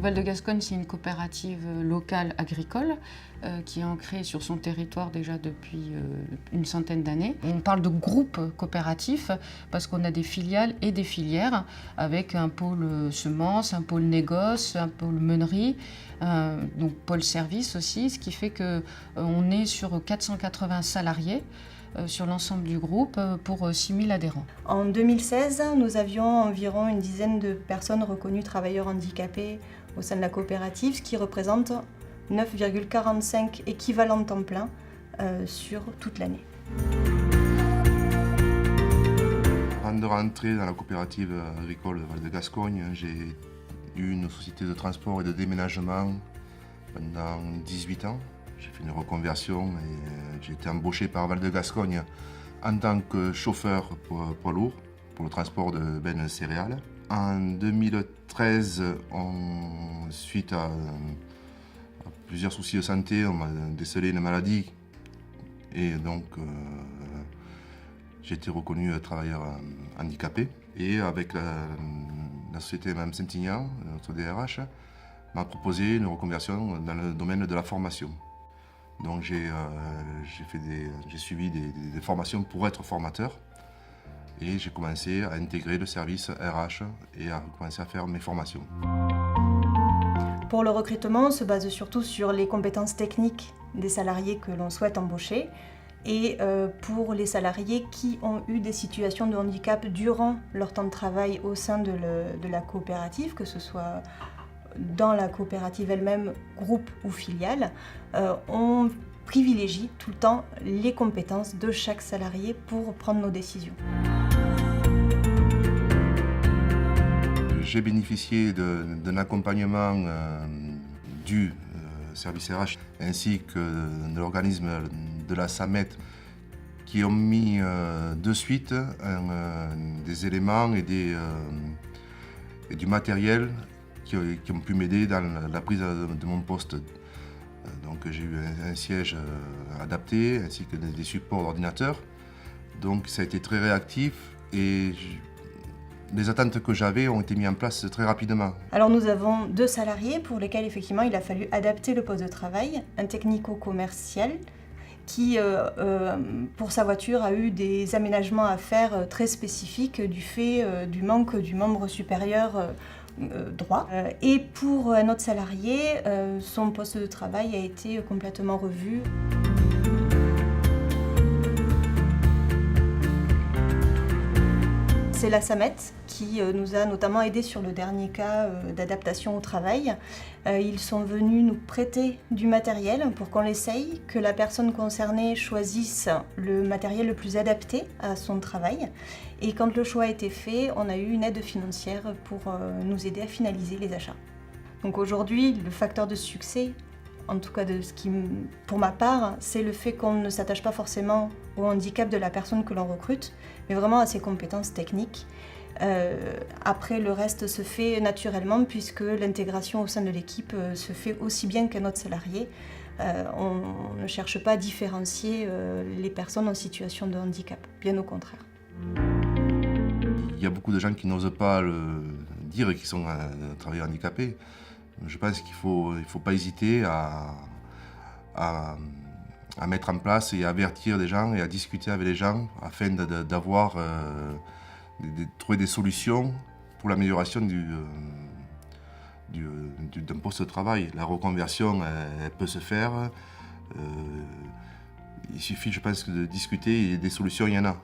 Val de Gascogne, c'est une coopérative locale agricole qui est ancrée sur son territoire déjà depuis une centaine d'années. On parle de groupe coopératif parce qu'on a des filiales et des filières avec un pôle semences, un pôle négoce, un pôle meunerie, donc pôle service aussi, ce qui fait qu'on est sur 480 salariés sur l'ensemble du groupe pour 6000 adhérents. En 2016, nous avions environ une dizaine de personnes reconnues travailleurs handicapés au sein de la coopérative, ce qui représente 9,45 équivalents temps plein sur toute l'année. Avant de rentrer dans la coopérative agricole Val de Gascogne, j'ai eu une société de transport et de déménagement pendant 18 ans. J'ai fait une reconversion et j'ai été embauché par Val de Gascogne en tant que chauffeur poids lourd pour le transport de bennes céréales. En 2013, suite à plusieurs soucis de santé, on m'a décelé une maladie et donc j'ai été reconnu travailleur handicapé. Et avec la société Mme Saint-Ignan, notre DRH, m'a proposé une reconversion dans le domaine de la formation. Donc j'ai suivi des formations pour être formateur et j'ai commencé à intégrer le service RH et à commencer à faire mes formations. Pour le recrutement, on se base surtout sur les compétences techniques des salariés que l'on souhaite embaucher et pour les salariés qui ont eu des situations de handicap durant leur temps de travail au sein de la coopérative, que ce soit dans la coopérative elle-même, groupe ou filiale, on privilégie tout le temps les compétences de chaque salarié pour prendre nos décisions. J'ai bénéficié d'un accompagnement du service RH ainsi que de l'organisme de la SAMET qui ont mis de suite des éléments et du matériel qui ont pu m'aider dans la prise de mon poste. Donc j'ai eu un siège adapté ainsi que des supports d'ordinateur. Donc ça a été très réactif et les attentes que j'avais ont été mises en place très rapidement. Alors nous avons 2 salariés pour lesquels effectivement il a fallu adapter le poste de travail, un technico-commercial qui pour sa voiture a eu des aménagements à faire très spécifiques du fait du manque du membre supérieur droit. Et pour un autre salarié, son poste de travail a été complètement revu. C'est la SAMET qui nous a notamment aidés sur le dernier cas d'adaptation au travail. Ils sont venus nous prêter du matériel pour qu'on l'essaye, que la personne concernée choisisse le matériel le plus adapté à son travail. Et quand le choix a été fait, on a eu une aide financière pour nous aider à finaliser les achats. Donc aujourd'hui, le facteur de succès, en tout cas pour ma part, c'est le fait qu'on ne s'attache pas forcément au handicap de la personne que l'on recrute, mais vraiment à ses compétences techniques. Après, le reste se fait naturellement puisque l'intégration au sein de l'équipe se fait aussi bien qu'un autre salarié. On ne cherche pas à différencier les personnes en situation de handicap, bien au contraire. Il y a beaucoup de gens qui n'osent pas le dire et qui sont travailleurs handicapés. Je pense qu'il ne faut pas hésiter à mettre en place et à avertir les gens et à discuter avec les gens afin de trouver des solutions pour l'amélioration d'un poste de travail. La reconversion, elle peut se faire. Il suffit, je pense, de discuter et des solutions, il y en a.